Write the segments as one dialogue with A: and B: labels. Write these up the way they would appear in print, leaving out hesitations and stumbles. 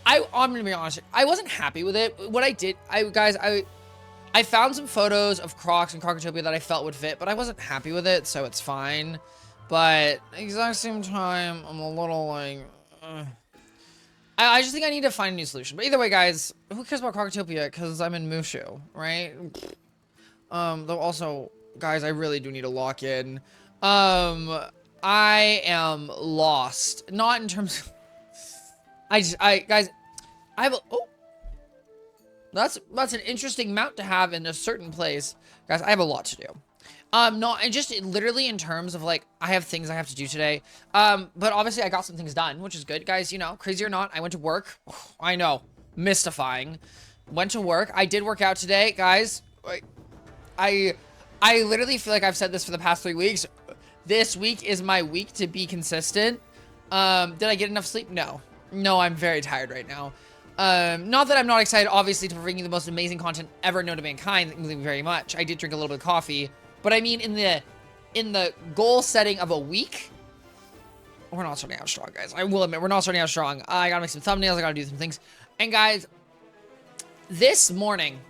A: I'm gonna be honest. I wasn't happy with it. What I did, I found some photos of Crocs and Crocotopia that I felt would fit, but I wasn't happy with it, so it's fine. But at the exact same time, I'm a little like, I just think I need to find a new solution. But either way, guys, who cares about Crocotopia? Because I'm in Mushu, right? Though also, guys, I really do need to lock in. I am lost. Not in terms of... guys, I have a... Oh. That's an interesting mount to have in a certain place. Guys, I have a lot to do. No, and just literally in terms of like, I have things I have to do today. But obviously I got some things done, which is good, guys. You know, crazy or not, I went to work. I know, mystifying. Went to work. I did work out today, guys. I literally feel like I've said this for the past 3 weeks. This week is my week to be consistent. Did I get enough sleep? No. No, I'm very tired right now. Not that I'm not excited, obviously, to bring you the most amazing content ever known to mankind. Thank you very much. I did drink a little bit of coffee. But I mean, in the goal setting of a week, we're not starting out strong, guys. I will admit, we're not starting out strong. I gotta make some thumbnails. I gotta do some things. And guys, this morning,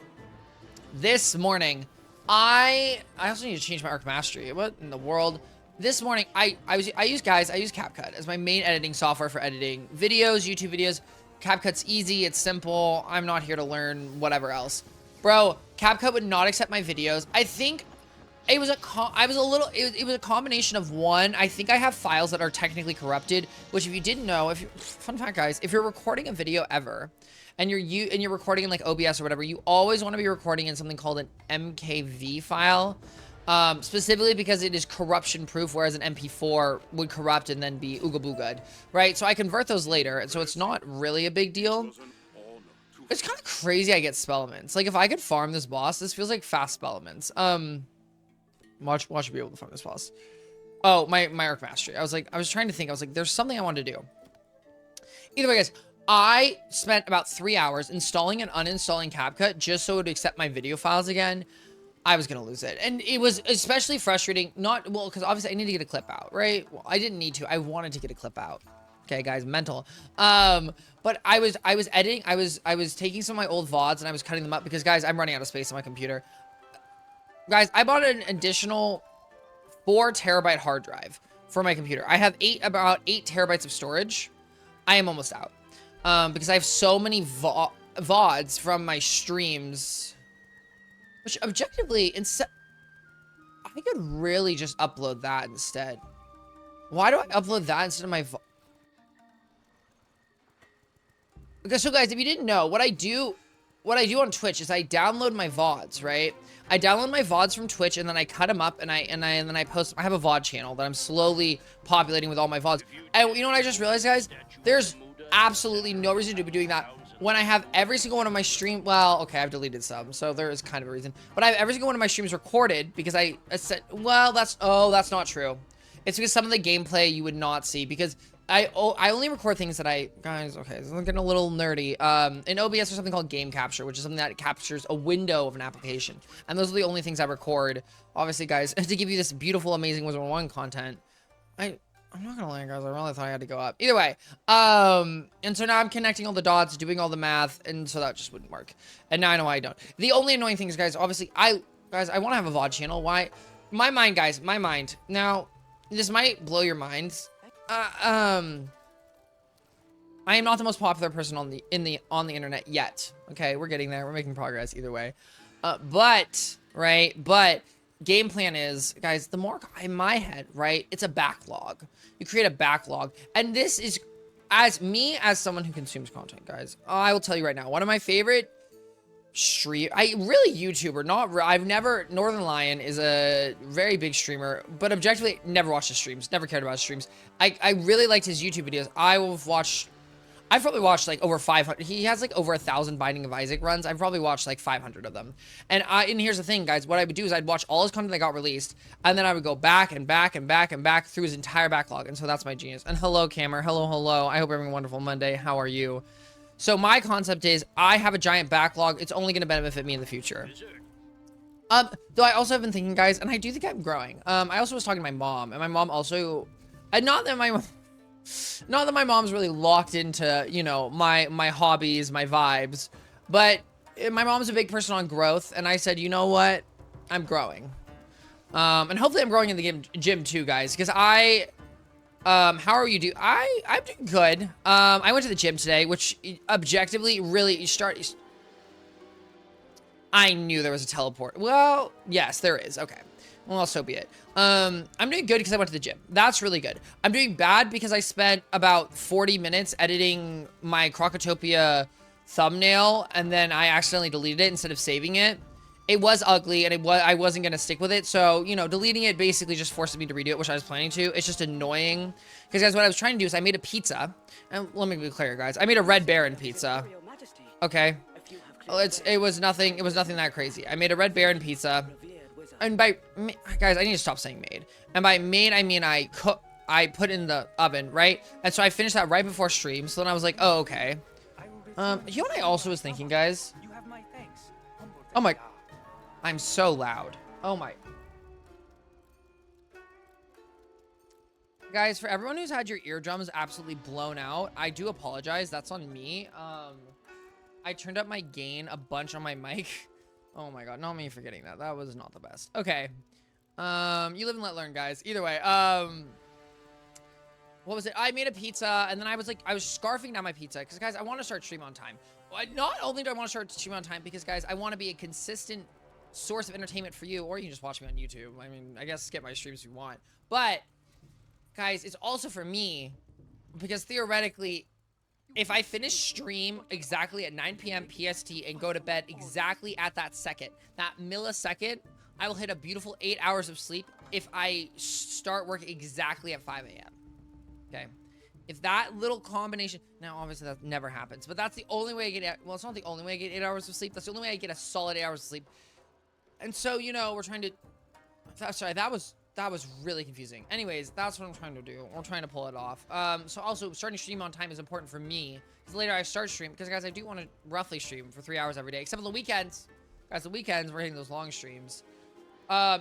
A: I also need to change my Arc Mastery. What in the world? This morning, I use CapCut as my main editing software for editing videos, YouTube videos. CapCut's easy, it's simple. I'm not here to learn whatever else. Bro, CapCut would not accept my videos. I think it was a combination of one. I think I have files that are technically corrupted, which if you didn't know, fun fact, guys, if you're recording a video ever and you're recording in like OBS or whatever, you always want to be recording in something called an MKV file. Specifically because it is corruption proof, whereas an MP4 would corrupt and then be ooga booga'd, right? So I convert those later, and so it's not really a big deal. It's kind of crazy I get spellaments. Like, if I could farm this boss, this feels like fast spellaments. Watch me be able to farm this boss. Oh, my Arc Mastery. I was trying to think. I was like, there's something I wanted to do. Either way, guys, I spent about 3 hours installing and uninstalling CapCut just so it would accept my video files again. I was gonna lose it, and it was especially frustrating. Because obviously I need to get a clip out, right? Well, I didn't need to. I wanted to get a clip out. Okay, guys, mental. But I was editing. I was taking some of my old VODs and I was cutting them up because, guys, I'm running out of space on my computer. Guys, I bought an additional 4 terabyte hard drive for my computer. I have about 8 terabytes of storage. I am almost out because I have so many VODs from my streams. Which, objectively, I could really just upload that instead. Why do I upload that instead of my Okay, so guys, if you didn't know, what I do on Twitch is I download my VODs, right? I download my VODs from Twitch and then I cut them up and then I post. I have a VOD channel that I'm slowly populating with all my VODs. And you know what I just realized, guys? There's absolutely no reason to be doing that when I have every single one of my stream. Well, okay, I've deleted some, so there is kind of a reason. But I have every single one of my streams recorded because I said, well, that's not true. It's because some of the gameplay you would not see because I only record things that guys, okay, this is getting a little nerdy. In OBS there's something called game capture, which is something that captures a window of an application. And those are the only things I record. Obviously, guys, to give you this beautiful, amazing Wizard 1 content, I'm not gonna lie, guys, I really thought I had to go up. Either way, and so now I'm connecting all the dots, doing all the math, and so that just wouldn't work. And now I know why I don't. The only annoying thing is, guys, obviously, I want to have a VOD channel. Why? My mind, guys, my mind. Now, this might blow your minds. I am not the most popular person on the internet yet. Okay, we're getting there. We're making progress either way. But game plan is, guys, the more in my head, right? It's a backlog. You create a backlog, and this is as someone who consumes content, guys. I will tell you right now, one of my favorite YouTuber. I've never. Northern Lion is a very big streamer, but objectively, never watched his streams. Never cared about his streams. I really liked his YouTube videos. I've probably watched like over 500. He has like over 1,000 Binding of Isaac runs. I've probably watched like 500 of them. And here's the thing, guys. What I would do is I'd watch all his content that got released, and then I would go back and back and back and back through his entire backlog. And so that's my genius. And hello, Camer. Hello. I hope you're having a wonderful Monday. How are you? So my concept is I have a giant backlog. It's only going to benefit me in the future. Though I also have been thinking, guys, and I do think I'm growing. I also was talking to my mom, and my mom also, and not that my mom. Not that my mom's really locked into, you know, my hobbies, my vibes, but my mom's a big person on growth, and I said, you know what? I'm growing. And hopefully I'm growing in the gym too, guys, because how are you I'm doing good. I went to the gym today, which objectively really I knew there was a teleport. Well, yes, there is. Okay. Well, so be it. I'm doing good because I went to the gym. That's really good. I'm doing bad because I spent about 40 minutes editing my Crocotopia thumbnail, and then I accidentally deleted it instead of saving it. It was ugly, and I wasn't going to stick with it. So, you know, deleting it basically just forced me to redo it, which I was planning to. It's just annoying. Because, guys, what I was trying to do is I made a pizza. And let me be clear, guys. I made a Red Baron pizza. Okay. It was nothing that crazy. I made a Red Baron pizza. And guys, I need to stop saying made. And by made, I mean I put in the oven, right? And so I finished that right before stream. So then I was like, oh, okay. You know what I also was thinking, guys? Oh my, I'm so loud. Oh my. Guys, for everyone who's had your eardrums absolutely blown out, I do apologize. That's on me. I turned up my gain a bunch on my mic. Oh my god, not me forgetting that. That was not the best. Okay. You live and let learn, guys. Either way, what was it? I made a pizza, and then I was scarfing down my pizza, because, guys, I want to start stream on time. Not only do I want to start stream on time, because, guys, I want to be a consistent source of entertainment for you, or you can just watch me on YouTube. I mean, I guess skip my streams if you want. But, guys, it's also for me, because theoretically, if I finish stream exactly at 9 p.m. PST and go to bed exactly at that second, that millisecond, I will hit a beautiful 8 hours of sleep if I start work exactly at 5 a.m. Okay? If that little combination... Now, obviously, that never happens, but that's the only way I get... Well, it's not the only way I get 8 hours of sleep. That's the only way I get a solid 8 hours of sleep. And so, you know, we're trying to... Sorry, that was really confusing. Anyways, that's what I'm trying to do. We're trying to pull it off. So also, starting stream on time is important for me. Because later I start stream. Because, guys, I do want to roughly stream for 3 hours every day. Except on the weekends. Guys, the weekends, we're hitting those long streams.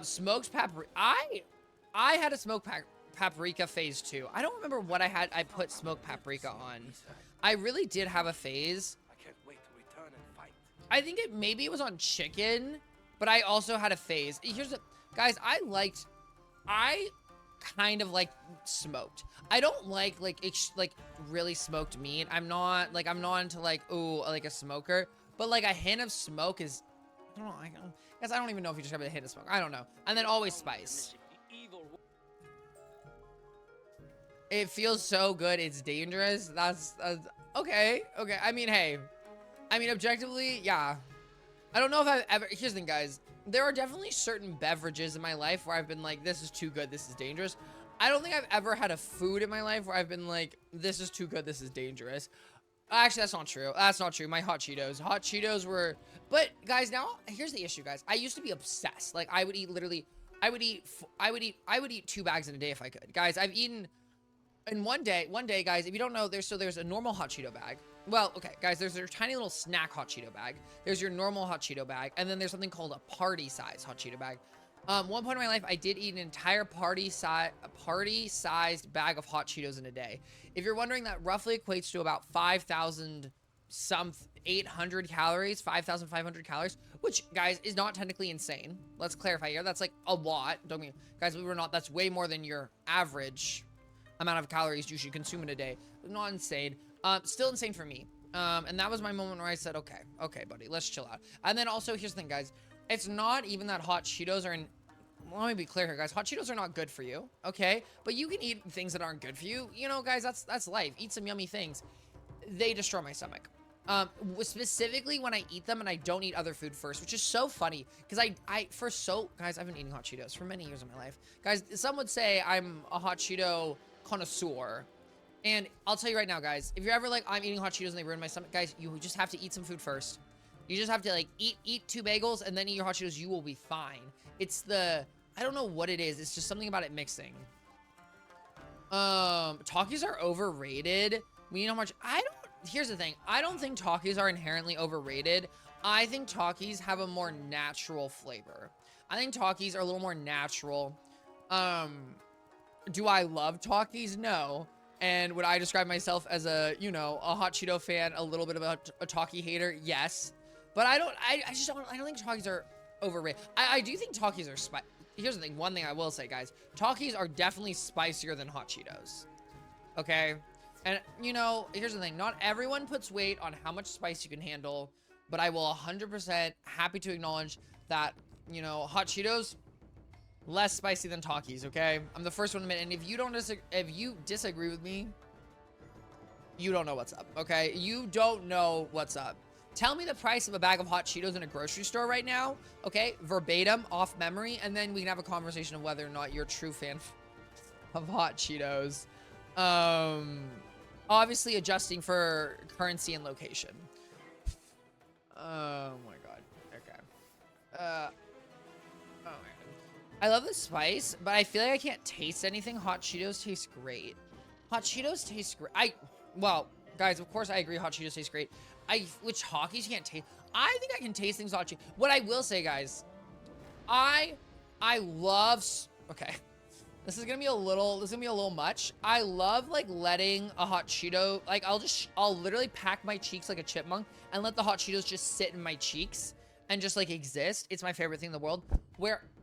A: Smoked paprika. I had a smoked paprika phase 2. I don't remember what I put smoked paprika on. I really did have a phase. I can't wait to return and fight. I think maybe it was on chicken. But I also had a phase. Here's the... Guys, I kind of like smoked. I don't like really smoked meat. I'm not into like, ooh, like a smoker, but like a hint of smoke is, I don't know. Guess I don't even know if you describe it a hint of smoke. I don't know. And then always spice. It feels so good. It's dangerous. That's okay. Okay. I mean, hey, objectively, yeah. I don't know if I've ever, here's the thing, guys. There are definitely certain beverages in my life where I've been like, this is too good, this is dangerous. I don't think I've ever had a food in my life where I've been like, this is too good, this is dangerous. Actually, that's not true. That's not true. My hot Cheetos were, but guys, now here's the issue, guys. I used to be obsessed. Like I would eat 2 bags in a day if I could. Guys, I've eaten in one day, guys, if you don't know, there's a normal hot Cheeto bag. Well, okay, guys, there's your tiny little snack hot Cheeto bag. There's your normal hot Cheeto bag. And then there's something called a party size hot Cheeto bag. One point in my life, I did eat an entire party-sized bag of hot Cheetos in a day. If you're wondering, that roughly equates to about 800 calories, 5,500 calories, which, guys, is not technically insane. Let's clarify here. That's like a lot. Don't mean, guys, that's way more than your average amount of calories you should consume in a day. Not insane. Still insane for me. And that was my moment where I said, okay, buddy, let's chill out. And then also, here's the thing, guys. It's not even that hot Cheetos are let me be clear here, guys. Hot Cheetos are not good for you, okay? But you can eat things that aren't good for you. You know, guys, that's life. Eat some yummy things. They destroy my stomach. Specifically when I eat them and I don't eat other food first, which is so funny. Because guys, I've been eating hot Cheetos for many years of my life. Guys, some would say I'm a hot Cheeto connoisseur. And I'll tell you right now, guys, if you're ever like, I'm eating hot Cheetos and they ruin my stomach, guys, you just have to eat some food first. You just have to like eat 2 bagels and then eat your hot Cheetos. You will be fine. It's I don't know what it is. It's just something about it mixing. Takis are overrated. You know how much, here's the thing. I don't think Takis are inherently overrated. I think Takis have a more natural flavor. I think Takis are a little more natural. Do I love Takis? No. And would I describe myself as a, you know, a hot Cheeto fan, a little bit of a Talkie hater? Yes. But I don't think Talkies are overrated. I do think Talkies are spicy. Here's the thing. One thing I will say, guys. Talkies are definitely spicier than hot Cheetos. Okay? And, you know, here's the thing. Not everyone puts weight on how much spice you can handle. But I will 100% happy to acknowledge that, you know, hot Cheetos, less spicy than Talkies, okay? I'm the first one to admit, and if you disagree with me, you don't know what's up, okay? You don't know what's up. Tell me the price of a bag of hot Cheetos in a grocery store right now, okay? Verbatim, off memory, and then we can have a conversation of whether or not you're a true fan of hot Cheetos. Obviously adjusting for currency and location. Oh my god. Okay. Oh my god. I love the spice, but I feel like I can't taste anything. Hot Cheetos taste great. Hot Cheetos taste great. Well, guys, of course I agree hot Cheetos taste great. Which Talkies can't taste. I think I can taste things hot Cheetos. What I will say, guys, I love, okay. This is gonna be a little much. I love like letting a hot Cheeto, like I'll literally pack my cheeks like a chipmunk and let the hot Cheetos just sit in my cheeks and just like exist. It's my favorite thing in the world.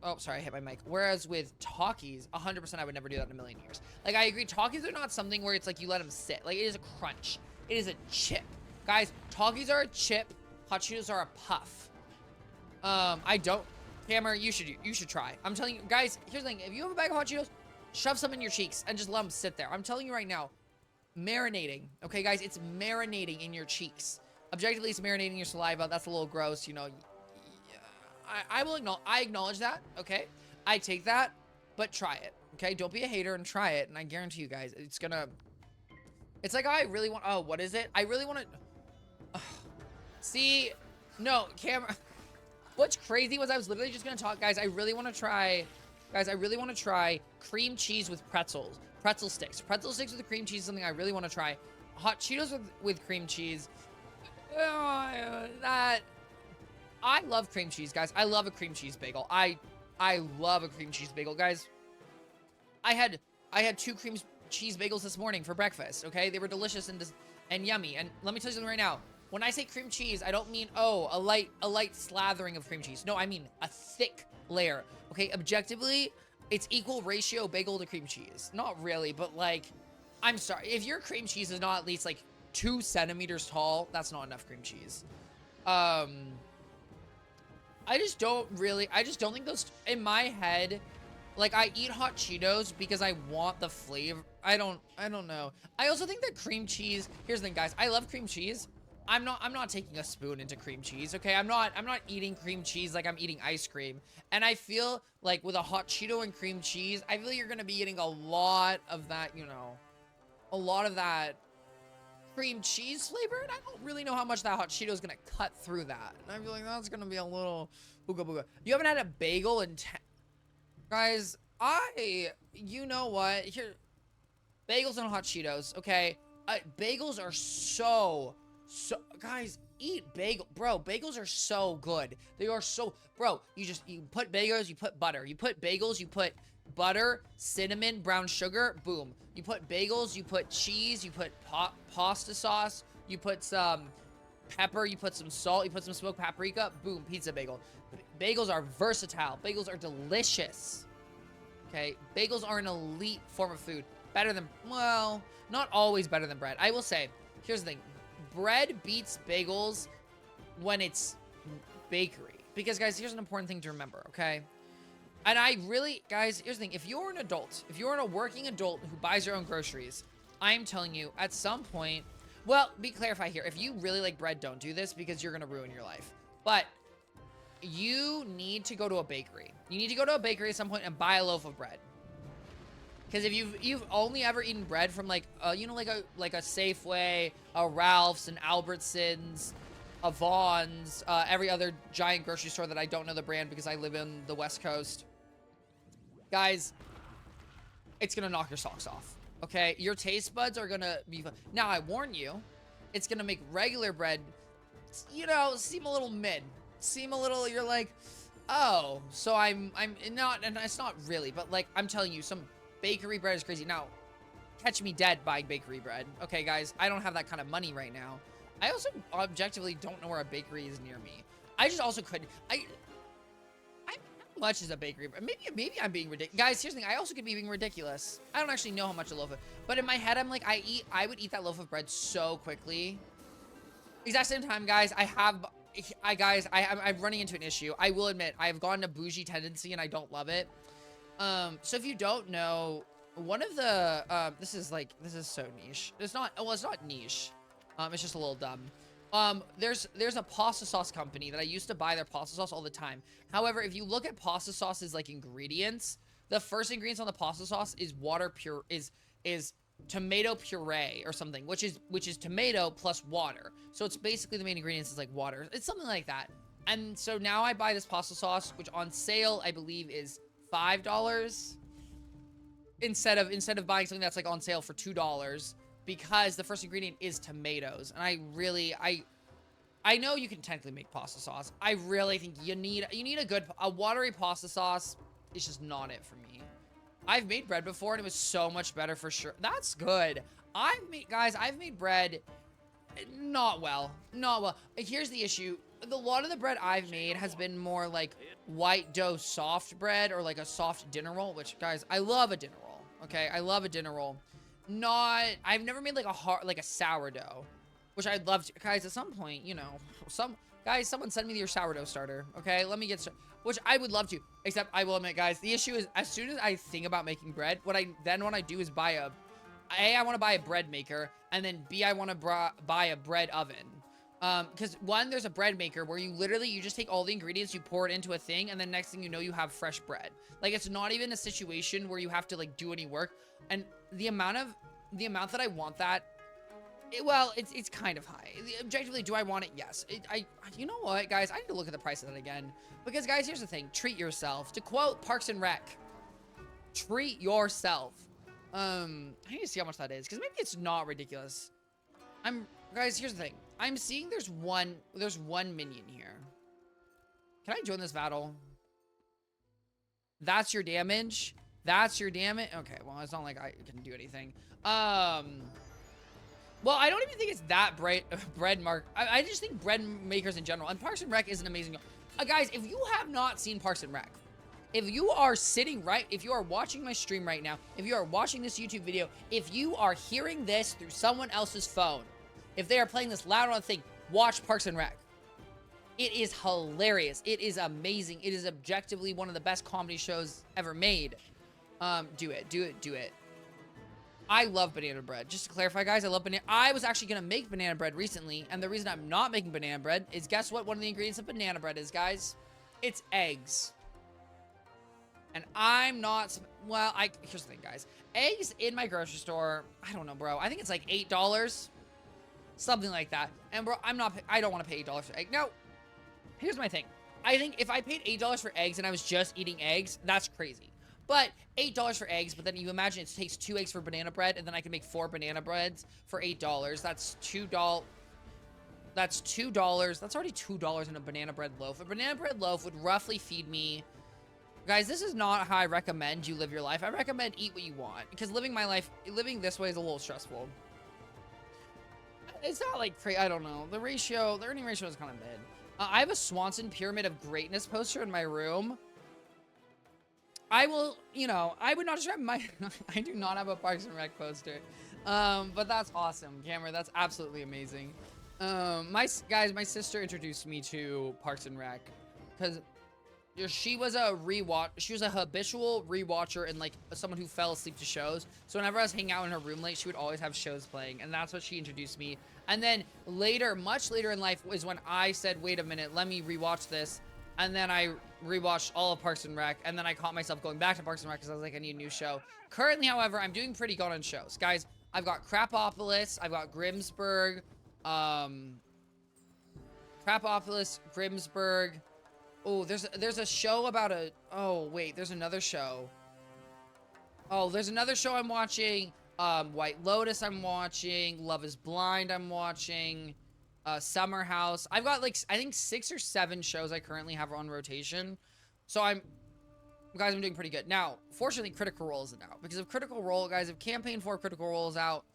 A: Oh, sorry, I hit my mic. Whereas with Talkies, 100% I would never do that in a million years. Like I agree, Talkies are not something where it's like you let them sit. Like it is a crunch. It is a chip. Guys, Talkies are a chip. Hot Cheetos are a puff. Hammer, you should try. I'm telling you, guys, here's the thing. If you have a bag of hot Cheetos, shove some in your cheeks and just let them sit there. I'm telling you right now, marinating. Okay, guys, it's marinating in your cheeks. Objectively, it's marinating in your saliva. That's a little gross, you know. I acknowledge that, okay? I take that, but try it, okay? Don't be a hater and try it, and I guarantee you guys, it's like I really want, oh, what is it? I really want to, see, no, camera. What's crazy was I was literally just going to talk, guys, I really want to try cream cheese with pretzels. Pretzel sticks. Pretzel sticks with cream cheese is something I really want to try. Hot Cheetos with cream cheese. I love cream cheese, guys. I love a cream cheese bagel. I love a cream cheese bagel, guys. I had 2 cream cheese bagels this morning for breakfast, okay? They were delicious and yummy. And let me tell you something right now. When I say cream cheese, I don't mean, oh, a light slathering of cream cheese. No, I mean a thick layer. Okay, objectively, it's equal ratio bagel to cream cheese. Not really, but like, I'm sorry. If your cream cheese is not at least like 2 centimeters tall, that's not enough cream cheese. I just don't think those, in my head, like I eat hot Cheetos because I want the flavor. I don't know. I also think that cream cheese, here's the thing, guys. I love cream cheese. I'm not taking a spoon into cream cheese, okay? I'm not eating cream cheese like I'm eating ice cream. And I feel like with a hot Cheeto and cream cheese, I feel like you're gonna be eating a lot of that, you know, a lot of that cream cheese flavor, and I don't really know how much that hot Cheeto is gonna cut through that. And I feel like that's gonna be a little booga booga. You haven't had a bagel in guys, you know what? Here, bagels and hot Cheetos, okay? Bagels are so, guys, eat bagel. Bro, bagels are so good. They are so, bro, you put bagels, you put butter. You put bagels, you put butter, cinnamon, brown sugar, boom. You put bagels, you put cheese, you put pasta sauce, you put some pepper, you put some salt, you put some smoked paprika, boom, pizza bagel. Bagels are versatile. Bagels are delicious. Okay, bagels are an elite form of food. Better than, well, not always better than bread. I will say, here's the thing. Bread beats bagels when it's bakery. Because, guys, here's an important thing to remember, okay? And I really, guys, here's the thing. If you're an adult, if you're a working adult who buys your own groceries, I'm telling you, at some point, well, be clarified here. If you really like bread, don't do this because you're going to ruin your life. But you need to go to a bakery. You need to go to a bakery at some point and buy a loaf of bread. Because if you've only ever eaten bread from like you know, like a Safeway, a Ralph's, an Albertsons, a Vaughn's, every other giant grocery store that I don't know the brand because I live in the West Coast, guys, it's gonna knock your socks off. Okay, your taste buds are gonna be. Now I warn you, it's gonna make regular bread, you know, seem a little mid. Seem a little. You're like, oh, so I'm not, and it's not really, but like I'm telling you, some bakery bread is crazy. Now, catch me dead buying bakery bread. Okay, guys, I don't have that kind of money right now. I also objectively don't know where a bakery is near me. I just also couldn't. How much is a bakery bread? Maybe I'm being ridiculous. Guys, here's the thing. I also could be being ridiculous. I don't actually know how much a loaf of, but in my head, I'm like, I would eat that loaf of bread so quickly. Exact same time, guys, I'm running into an issue. I will admit, I've gotten a bougie tendency and I don't love it. So if you don't know, one of the, this is so niche. It's not niche. It's just a little dumb. There's a pasta sauce company that I used to buy their pasta sauce all the time. However, if you look at pasta sauce's like ingredients, the first ingredients on the pasta sauce is is tomato puree or something, which is tomato plus water. So it's basically the main ingredients is like water. It's something like that. And so now I buy this pasta sauce, which on sale I believe is $5 instead of buying something that's like on sale for $2 because the first ingredient is tomatoes. And I know you can technically make pasta sauce. I really think you need a watery pasta sauce. It's just not it for me. I've made bread before and it was so much better for sure. That's good. I've made bread not well. Here's the issue. A lot of the bread I've made has been more like white dough soft bread or like a soft dinner roll, which guys, I love a dinner roll. Okay. I love a dinner roll. I've never made like a sourdough, which I'd love to, guys, at some point, you know, someone send me your sourdough starter. Okay. Let me get started. Which I would love to, except I will admit, guys, the issue is as soon as I think about making bread, what I do is buy I want to buy a bread maker, and then B, I want to buy a bread oven. Because one, there's a bread maker where you just take all the ingredients, you pour it into a thing, and then next thing you know, you have fresh bread. Like, it's not even a situation where you have to like do any work. And the amount that I want that, it's kind of high. Objectively, do I want it? Yes. You know what, guys? I need to look at the price of that again. Because, guys, here's the thing. Treat yourself. To quote Parks and Rec, treat yourself. I need to see how much that is. Because maybe it's not ridiculous. Guys, here's the thing. I'm seeing there's one minion here. Can I join this battle? That's your damage? That's your damage? Okay, well, it's not like I can do anything. Well, I don't even think it's that bread mark. I just think bread makers in general. And Parks and Rec is an amazing... guys, if you have not seen Parks and Rec, if you are watching my stream right now, if you are watching this YouTube video, if you are hearing this through someone else's phone, if they are playing this loud on a thing, watch Parks and Rec. It is hilarious. It is amazing. It is objectively one of the best comedy shows ever made. Do it. I love banana bread. Just to clarify, guys, I love banana. I was actually going to make banana bread recently, and the reason I'm not making banana bread is, guess what one of the ingredients of banana bread is, guys? It's eggs. And I'm not... Well, here's the thing, guys. Eggs in my grocery store, I don't know, bro. I think it's like $8. Something like that. And, bro, I don't want to pay $8 for egg. No. Here's my thing. I think if I paid $8 for eggs and I was just eating eggs, that's crazy. But $8 for eggs, but then you imagine it takes 2 eggs for banana bread, and then I can make 4 banana breads for $8. That's $2. That's $2. That's already $2 in a banana bread loaf. A banana bread loaf would roughly feed me... Guys, this is not how I recommend you live your life. I recommend eat what you want, because living this way is a little stressful. It's not like crazy. I don't know. The earning ratio is kind of mid. I have a Swanson Pyramid of Greatness poster in my room. I will, I would not describe I do not have a Parks and Rec poster. But that's awesome, Cameron. That's absolutely amazing. My sister introduced me to Parks and Rec because she was a habitual rewatcher and like someone who fell asleep to shows. So whenever I was hanging out in her room late, she would always have shows playing, and that's what she introduced me. And then much later in life is when I said, wait a minute, let me rewatch this. And then I rewatched all of Parks and Rec, and then I caught myself going back to Parks and Rec because I was like, I need a new show. Currently, however, I'm doing pretty good on shows. Guys, I've got Crapopolis, I've got Grimsburg, Grimsburg. Oh, there's a show about there's another show. Oh, there's another show I'm watching. White Lotus I'm watching. Love is Blind I'm watching. Summer House. I've got like, I think 6 or 7 shows I currently have on rotation. So guys, I'm doing pretty good. Now, fortunately, Critical Role isn't out. Because if Critical Role, guys, if Campaign 4 Critical Role is out,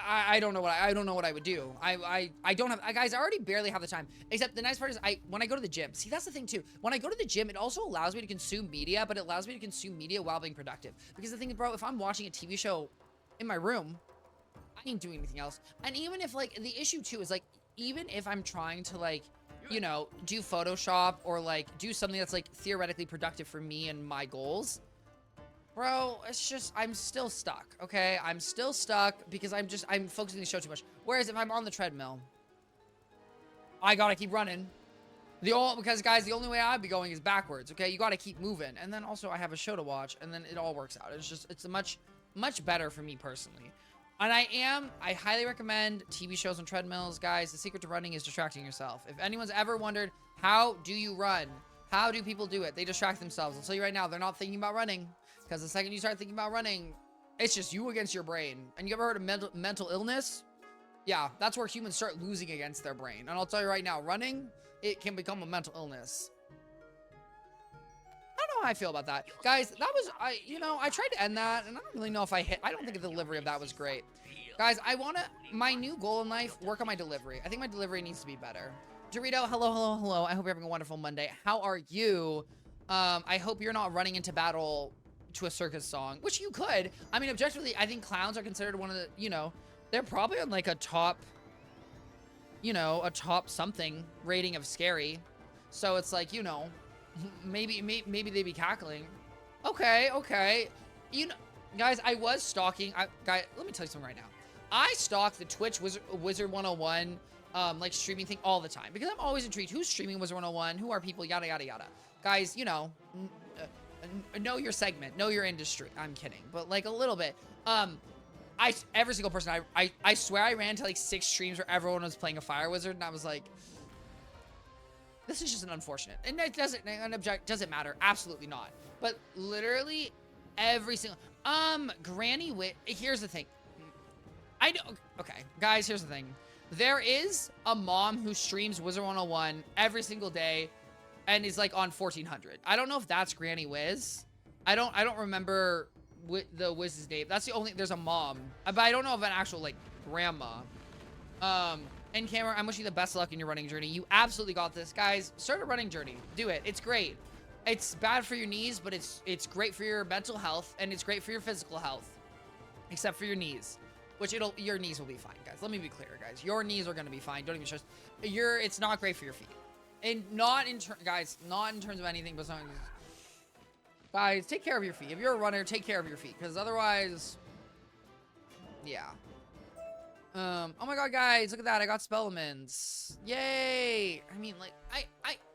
A: I don't know what I would do. I don't have, guys, I already barely have the time. Except the nice part is when I go to the gym, see, that's the thing too. When I go to the gym, it also allows me to consume media, but it allows me to consume media while being productive. Because the thing is, bro, if I'm watching a TV show in my room, I ain't doing anything else. And even if, like, the issue too is, like, even if I'm trying to, like, you know, do Photoshop or, like, do something that's, like, theoretically productive for me and my goals, bro, it's just, I'm still stuck, okay? I'm still stuck because I'm focusing on the show too much. Whereas if I'm on the treadmill, I gotta keep running. Because, guys, the only way I'd be going is backwards, okay? You gotta keep moving. And then also I have a show to watch, and then it all works out. It's a much better for me personally. And I highly recommend TV shows on treadmills, guys. The secret to running is distracting yourself. If anyone's ever wondered, how do you run? How do people do it? They distract themselves. I'll tell you right now, they're not thinking about running. Because the second you start thinking about running, it's just you against your brain. And you ever heard of mental illness? Yeah, that's where humans start losing against their brain. And I'll tell you right now, running, it can become a mental illness. I don't know how I feel about that. Guys, that was, I tried to end that, and I don't really know if I don't think the delivery of that was great. Guys, my new goal in life, work on my delivery. I think my delivery needs to be better. Dorito, hello. I hope you're having a wonderful Monday. How are you? I hope you're not running into battle to a circus song, which you could. I mean, objectively, I think clowns are considered one of the, they're probably on, like, a top something rating of scary. So it's like, maybe they'd be cackling. Okay. Guys, I was stalking. Guys, let me tell you something right now. I stalk the Twitch Wizard 101 like streaming thing all the time because I'm always intrigued. Who's streaming Wizard 101? Who are people? Yada yada yada. Guys, know your segment, know your industry. I'm kidding, but like a little bit. Every single person I swear I ran to like 6 streams where everyone was playing a Fire Wizard, and I was like, this is just an unfortunate. And it doesn't matter. Absolutely not. But literally every single Granny Wit. Here's the thing. I know. Okay, guys. Here's the thing. There is a mom who streams Wizard 101 every single day, and is like on 1400. I don't know if that's Granny Wiz. I don't remember the Wiz's name. There's a mom, but I don't know of an actual like grandma. And Cameron, I'm wishing you the best luck in your running journey. You absolutely got this, guys. Start a running journey. Do it. It's great. It's bad for your knees, but it's great for your mental health, and it's great for your physical health, except for your knees, which your knees will be fine, guys. Let me be clear, guys. Your knees are gonna be fine. Don't even stress. It's not great for your feet, and not in terms of anything, but something. Guys, take care of your feet. If you're a runner, take care of your feet, because otherwise, yeah. Oh my god, guys, look at that. I got Spellemans. Yay! I mean, like,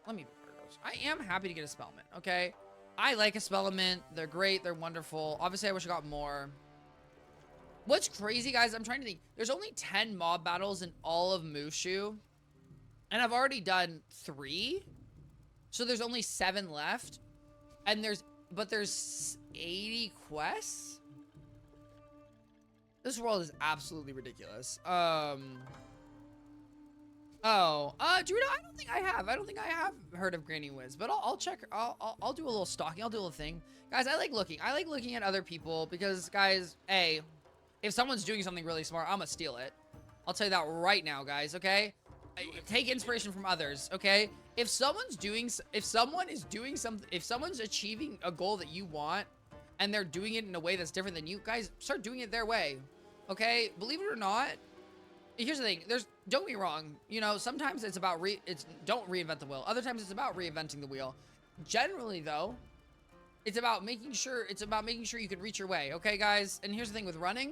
A: let me be clear, guys. I am happy to get a Spellman, okay? I like a Spellman. They're great. They're wonderful. Obviously, I wish I got more. What's crazy, guys, I'm trying to think. There's only 10 mob battles in all of Mushu, and I've already done 3. So there's only 7 left. And there's 80 quests? This world is absolutely ridiculous. Dorito, I don't think I have heard of Granny Wiz, but I'll check. I'll do a little stalking. I'll do a little thing. Guys, I like looking at other people because, guys, if someone's doing something really smart, I'm gonna steal it. I'll tell you that right now, guys, okay? Take inspiration from others, okay? If someone's achieving a goal that you want, and they're doing it in a way that's different than you, guys, start doing it their way, okay? Believe it or not, here's the thing. Don't be wrong. Sometimes it's about don't reinvent the wheel. Other times it's about reinventing the wheel. Generally, though, it's about making sure you can reach your way, okay, guys? And here's the thing with running.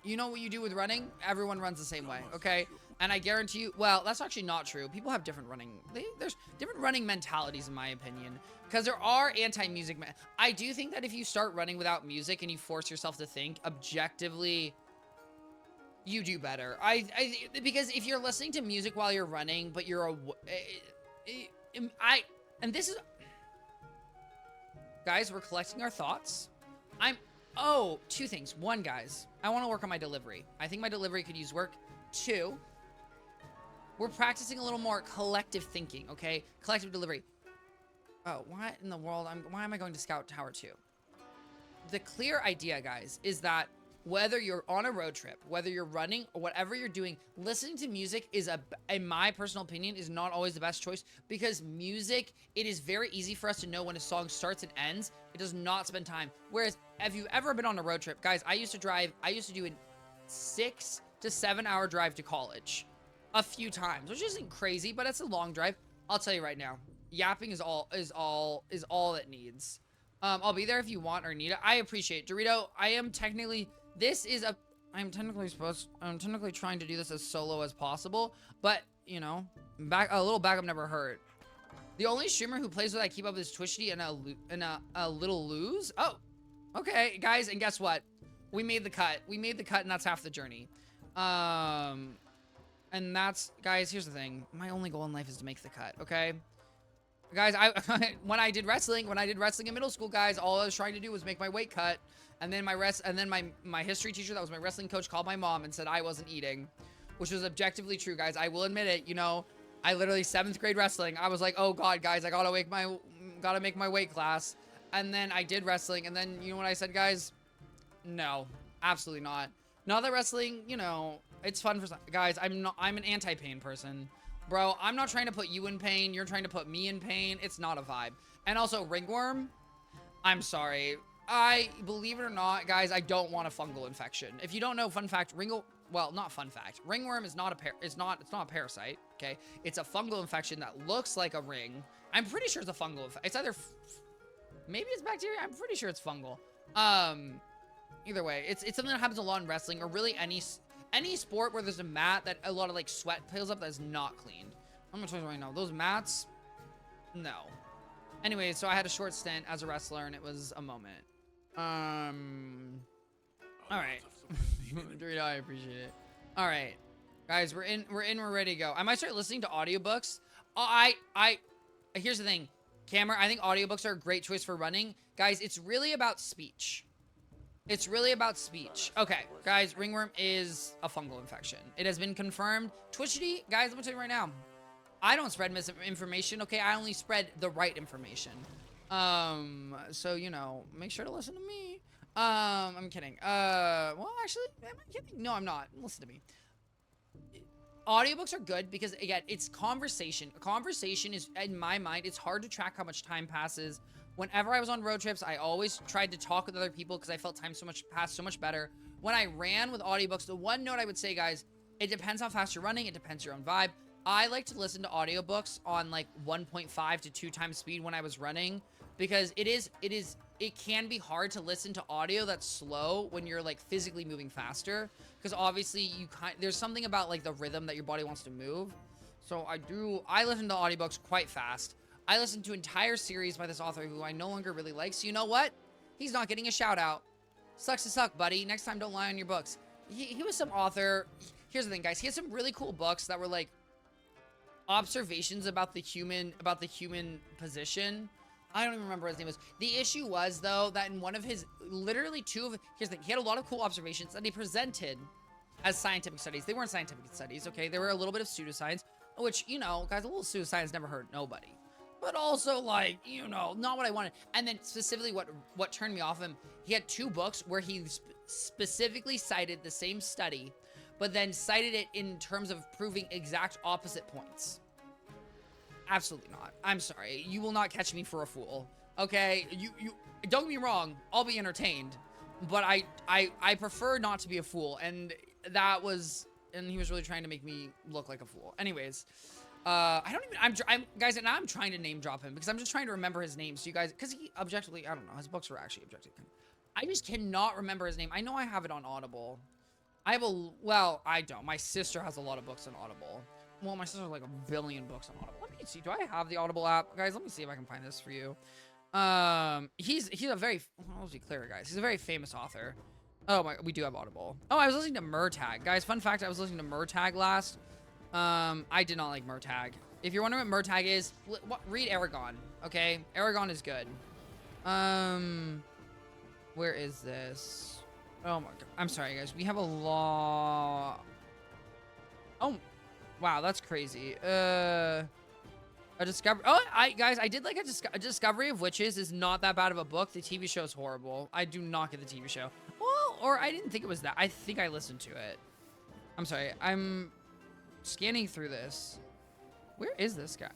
A: You know what you do with running? Everyone runs the same way, okay? And I guarantee you, well, that's actually not true. People have different running. There's different running mentalities, in my opinion, because there are anti-music. I do think that if you start running without music and you force yourself to think objectively, you do better. Because if you're listening to music while you're running, but guys, we're collecting our thoughts. Oh, 2 things. 1, guys, I want to work on my delivery. I think my delivery could use work. 2, we're practicing a little more collective thinking, okay? Collective delivery. Oh, what in the world? Why am I going to Scout Tower 2? The clear idea, guys, is that whether you're on a road trip, whether you're running or whatever you're doing, listening to music is in my personal opinion, is not always the best choice because music, it is very easy for us to know when a song starts and ends. It does not spend time. Whereas if you've ever been on a road trip, guys, I used to do a 6 to 7 hour drive to college a few times, which isn't crazy, but it's a long drive. I'll tell you right now, yapping is all it needs. I'll be there if you want or need it. I appreciate it. Dorito, I'm technically trying to do this as solo as possible, but you know, a little backup never hurt. The only streamer who plays with I keep up is Twichty and a little lose. Oh, okay, guys, and guess what? We made the cut. We made the cut, and that's half the journey. And that's, guys, here's the thing. My only goal in life is to make the cut, okay? Guys, when I did wrestling in middle school, guys, all I was trying to do was make my weight cut. And then my history teacher, that was my wrestling coach, called my mom and said I wasn't eating, which was objectively true, guys. I will admit it. You know, I literally 7th grade wrestling. I was like, oh God, guys, I gotta make my weight class. And then I did wrestling. And then, you know what I said, guys? No, absolutely not. Not that wrestling, you know, it's fun for some guys. I'm an anti-pain person. Bro, I'm not trying to put you in pain. You're trying to put me in pain. It's not a vibe. And also, ringworm, I'm sorry. I, believe it or not, guys, I don't want a fungal infection. If you don't know, fun fact, not fun fact. Ringworm is not it's not a parasite, okay? It's a fungal infection that looks like a ring. I'm pretty sure it's a fungal infection. It's either, maybe it's bacteria. I'm pretty sure it's fungal. Either way, it's something that happens a lot in wrestling or really any sport where there's a mat that a lot of like sweat piles up that's not cleaned. I'm gonna tell you right now, those mats, no. Anyway, so I had a short stint as a wrestler and it was a moment. All right. Dorito, I appreciate it. All right, guys, we're ready to go. I might start listening to audiobooks. Here's the thing, Cameron, I think audiobooks are a great choice for running. Guys, it's really about speech. It's really about speech. Okay, guys, ringworm is a fungal infection. It has been confirmed. Twichty, guys, let me tell you right now. I don't spread misinformation, okay? I only spread the right information. So, you know, make sure to listen to me. I'm kidding. Well, actually, am I kidding? No, I'm not. Listen to me. Audiobooks are good because, again, it's conversation. A conversation is, in my mind, it's hard to track how much time passes. Whenever I was on road trips, I always tried to talk with other people because I felt time passed so much better. When I ran with audiobooks, the one note I would say, guys, it depends how fast you're running. It depends your own vibe. I like to listen to audiobooks on like 1.5 to 2 times speed when I was running because it can be hard to listen to audio that's slow when you're like physically moving faster because obviously there's something about like the rhythm that your body wants to move. So I listen to audiobooks quite fast. I listened to an entire series by this author who I no longer really like. So you know what? He's not getting a shout out. Sucks to suck, buddy. Next time, don't lie on your books. He was some author. Here's the thing, guys. He had some really cool books that were like observations about the human position. I don't even remember what his name was. The issue was, though, that in one of his, literally here's the thing. He had a lot of cool observations that he presented as scientific studies. They weren't scientific studies, okay? They were a little bit of pseudoscience, which, you know, guys, a little pseudoscience never hurt nobody. But also, like, you know, not what I wanted. And then specifically what turned me off him, he had 2 books where he specifically cited the same study, but then cited it in terms of proving exact opposite points. Absolutely not. I'm sorry. You will not catch me for a fool. Okay? You don't get me wrong. I'll be entertained. But I prefer not to be a fool. And he was really trying to make me look like a fool. Anyways, guys, and now I'm trying to name drop him because I'm just trying to remember his name. So you guys, because he objectively, I don't know, his books were actually objectively. I just cannot remember his name. I know I have it on Audible. Well, I don't. My sister has a lot of books on Audible. Well, my sister has like 1 billion books on Audible. Let me see. Do I have the Audible app? Guys, let me see if I can find this for you. He's a very, let's be clear, guys. He's a very famous author. Oh my, we do have Audible. Oh, I was listening to Murtag. Guys, fun fact, I was listening to Murtag last. I did not like Murtag. If you're wondering what Murtag is, read Aragon, okay? Aragon is good. Where is this? Oh my god. I'm sorry, guys. We have a law. Oh, wow, that's crazy. A discovery. Oh, guys, I did like a Discovery of Witches is not that bad of a book. The TV show is horrible. I do not get the TV show. Well, or I didn't think it was that. I think I listened to it. I'm sorry. I'm scanning through this. Where is this guy?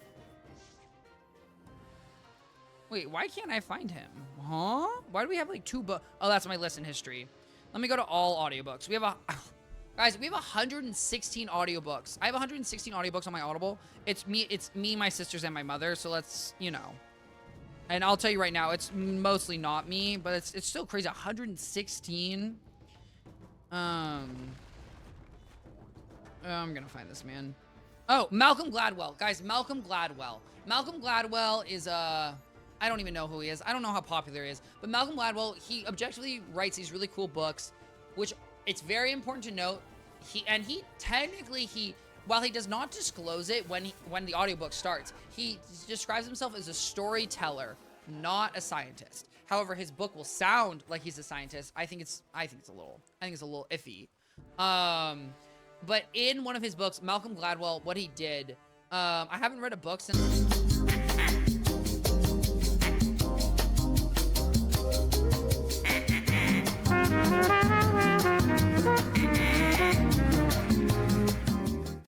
A: Wait, why can't I find him? Huh? Why do we have like 2 books? Oh, that's my listen history. Let me go to all audiobooks. We have guys, we have 116 audiobooks. I have 116 audiobooks on my Audible. It's me, my sisters, and my mother. So let's, you know. And I'll tell you right now, it's mostly not me, but it's still crazy. 116. I'm gonna find this man. Oh, Malcolm Gladwell. Guys, Malcolm Gladwell. Malcolm Gladwell is I don't even know who he is. I don't know how popular he is. But Malcolm Gladwell, he objectively writes these really cool books, which it's very important to note. He technically, while he does not disclose it when the audiobook starts, he describes himself as a storyteller, not a scientist. However, his book will sound like he's a scientist. I think it's a little iffy. But in one of his books, Malcolm Gladwell, what he did, I haven't read a book since